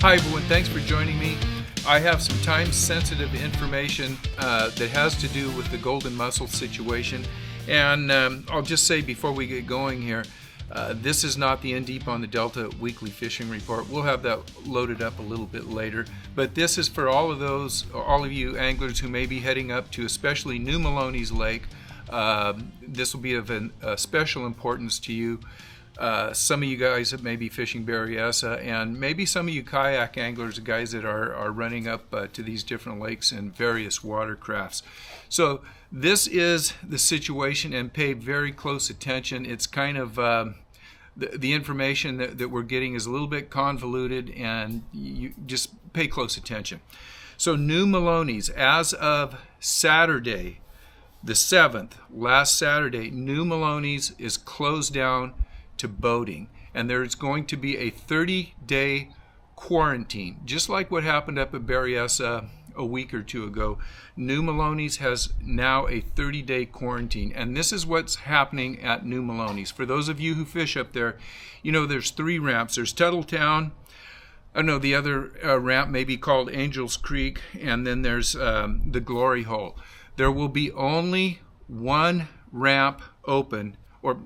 Hi everyone, thanks for joining me. I have some time-sensitive information that has to do with the Golden Mussel situation. And I'll just say before we get going here, this is not the In Deep on the Delta weekly fishing report. We'll have that loaded up a little bit later. But this is for all of you anglers who may be heading up to especially New Melones Lake. This will be of special importance to you. Some of you guys that may be fishing Berryessa, and maybe some of you kayak anglers, guys that are running up to these different lakes in various watercrafts. So this is the situation, and pay very close attention. It's kind of the information that we're getting is a little bit convoluted, and you just pay close attention. So New Melones, as of Saturday, the 7th, last Saturday, New Melones is closed down to boating, and there's going to be a 30-day quarantine, just like what happened up at Berryessa a week or two ago. New Melones has now a 30-day quarantine, and this is what's happening at New Melones. For those of you who fish up there, you know there's three ramps. There's Tuttletown. I know the other ramp may be called Angels Creek, and then there's the Glory Hole. There will be only one ramp open, or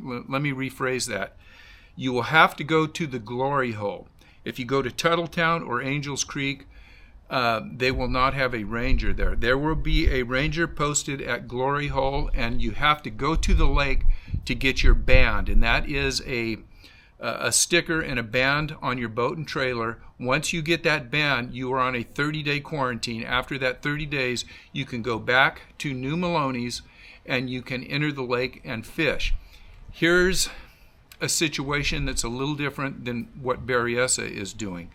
let me rephrase that. You will have to go to the Glory Hole. If you go to Tuttletown or Angels Creek, they will not have a ranger there. There will be a ranger posted at Glory Hole, and you have to go to the lake to get your band, and that is a sticker and a band on your boat and trailer. Once you get that band, you are on a 30-day quarantine. After that 30 days, you can go back to New Melones and you can enter the lake and fish. Here's a situation that's a little different than what Berryessa is doing.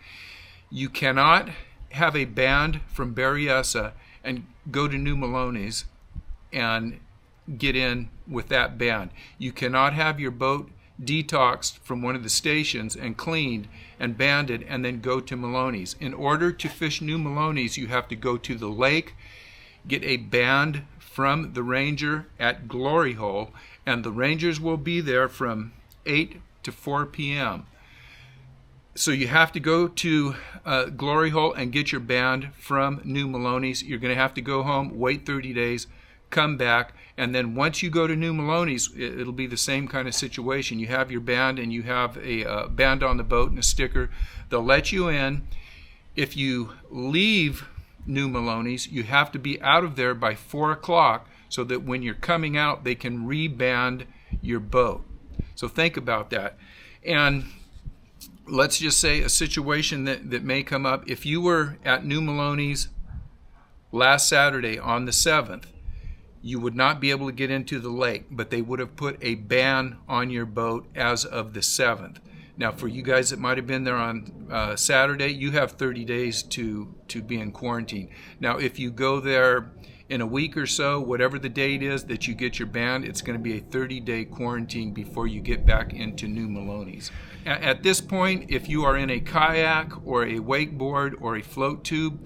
You cannot have a band from Berryessa and go to New Melones and get in with that band. You cannot have your boat detoxed from one of the stations and cleaned and banded and then go to Melones. In order to fish New Melones, you have to go to the lake, get a band from the ranger at Glory Hole, and the rangers will be there from 8 to 4 p.m. So you have to go to Glory Hole and get your band from New Melones. You're going to have to go home, wait 30 days, come back, and then once you go to New Melones, it'll be the same kind of situation. You have your band, and you have a band on the boat and a sticker. They'll let you in. If you leave New Melones, you have to be out of there by 4 o'clock so that when you're coming out, they can reband your boat. So think about that. And let's just say a situation that may come up. If you were at New Melones last Saturday on the 7th, you would not be able to get into the lake, but they would have put a ban on your boat as of the 7th. Now, for you guys that might have been there on Saturday, you have 30 days to be in quarantine. Now, if you go there in a week or so, whatever the date is that you get your band, it's going to be a 30-day quarantine before you get back into New Melones. At this point, if you are in a kayak or a wakeboard or a float tube,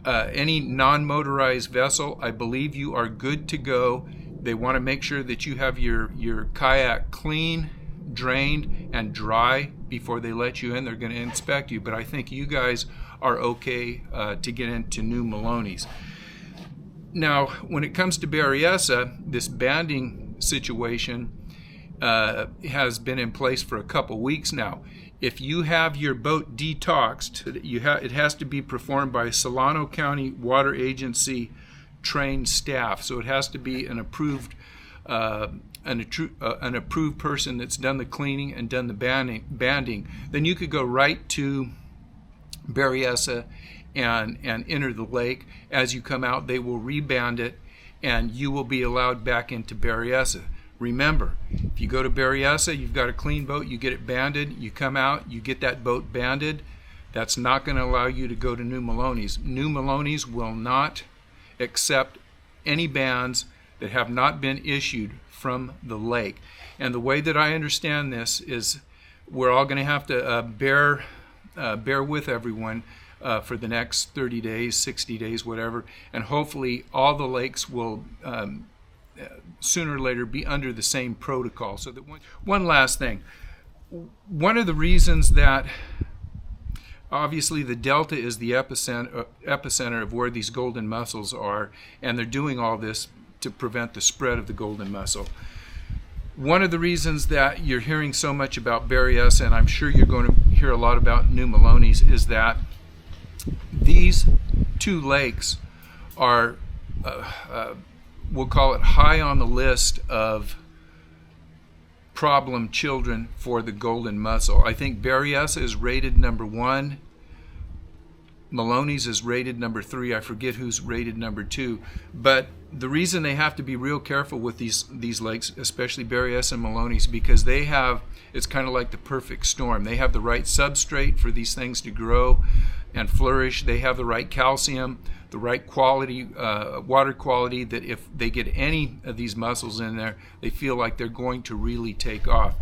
any non-motorized vessel, I believe you are good to go. They want to make sure that you have your kayak clean, drained, and dry before they let you in. They're going to inspect you, but I think you guys are okay to get into New Melones. Now, when it comes to Berryessa, this banding situation has been in place for a couple weeks now. If you have your boat detoxed, it has to be performed by Solano County Water Agency trained staff. So it has to be an approved person that's done the cleaning and done the banding. Then you could go right to Berryessa and enter the lake. As you come out, they will reband it, and you will be allowed back into Berryessa. Remember, if you go to Berryessa, you've got a clean boat, you get it banded, you come out, you get that boat banded. That's not going to allow you to go to New Melones. New Melones will not accept any bands that have not been issued from the lake. And the way that I understand this is we're all going to have to bear with everyone for the next 30 days, 60 days, whatever, and hopefully all the lakes will sooner or later be under the same protocol. So that one last thing, one of the reasons that Obviously, the delta is the epicenter of where these golden mussels are, and they're doing all this to prevent the spread of the golden mussel. One of the reasons that you're hearing so much about Berryessa, and I'm sure you're going to hear a lot about New Melones, is that these two lakes are, we'll call it high on the list of problem children for the golden mussel. I think Berryessa is rated number 1. Melones is rated number 3. I forget who's rated number 2. But the reason they have to be real careful with these lakes, especially Berryessa and Melones, because they have, it's kind of like the perfect storm. They have the right substrate for these things to grow and flourish. They have the right calcium, the right quality, water quality, that if they get any of these mussels in there, they feel like they're going to really take off.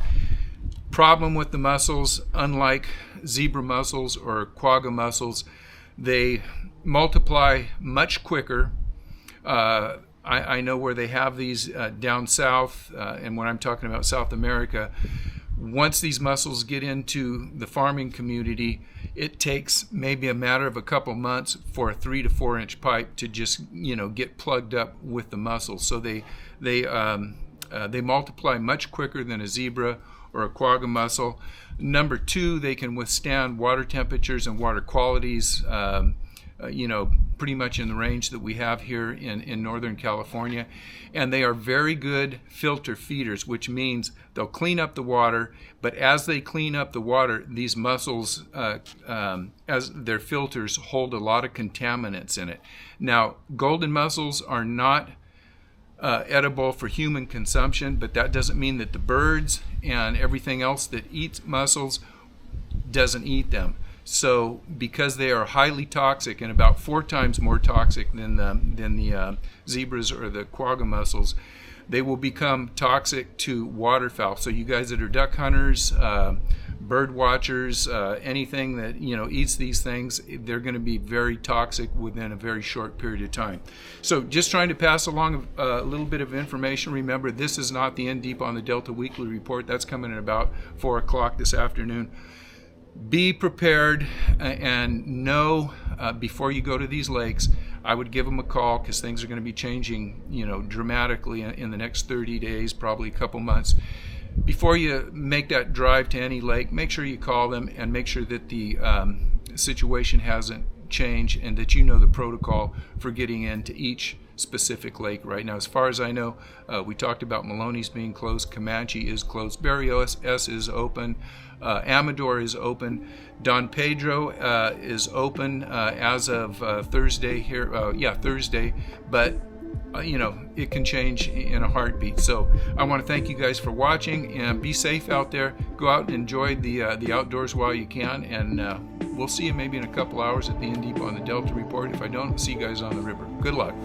Problem with the mussels, unlike zebra mussels or quagga mussels, they multiply much quicker. I know where they have these down south, and when I'm talking about South America, once these mussels get into the farming community, it takes maybe a matter of a couple months for a 3 to 4 inch pipe to just get plugged up with the mussels. So they multiply much quicker than a zebra or a quagga mussel. Number 2, they can withstand water temperatures and water qualities, pretty much in the range that we have here in Northern California. And they are very good filter feeders, which means they'll clean up the water, but as they clean up the water, these mussels, as their filters, hold a lot of contaminants in it. Now, golden mussels are not edible for human consumption, but that doesn't mean that the birds and everything else that eats mussels doesn't eat them. So because they are highly toxic and about 4 times more toxic than the zebras or the quagga mussels, they will become toxic to waterfowl. So you guys that are duck hunters, bird watchers, anything that eats these things, they're going to be very toxic within a very short period of time. So just trying to pass along a little bit of information. Remember, this is not the In Deep on the Delta Weekly Report. That's coming at about 4 o'clock this afternoon. Be prepared and know before you go to these lakes. I would give them a call, because things are going to be changing dramatically in the next 30 days, probably a couple months. Before you make that drive to any lake, make sure you call them and make sure that the situation hasn't changed and that you know the protocol for getting into each specific lake right now. As far as I know, we talked about Melones being closed, Comanche is closed, Berryessa is open, Amador is open, Don Pedro is open as of Thursday here, Thursday, but it can change in a heartbeat. So I want to thank you guys for watching, and be safe out there. Go out and enjoy the outdoors while you can, and we'll see you maybe in a couple hours at the In Deep on the Delta Report. If I don't, see you guys on the river. Good luck.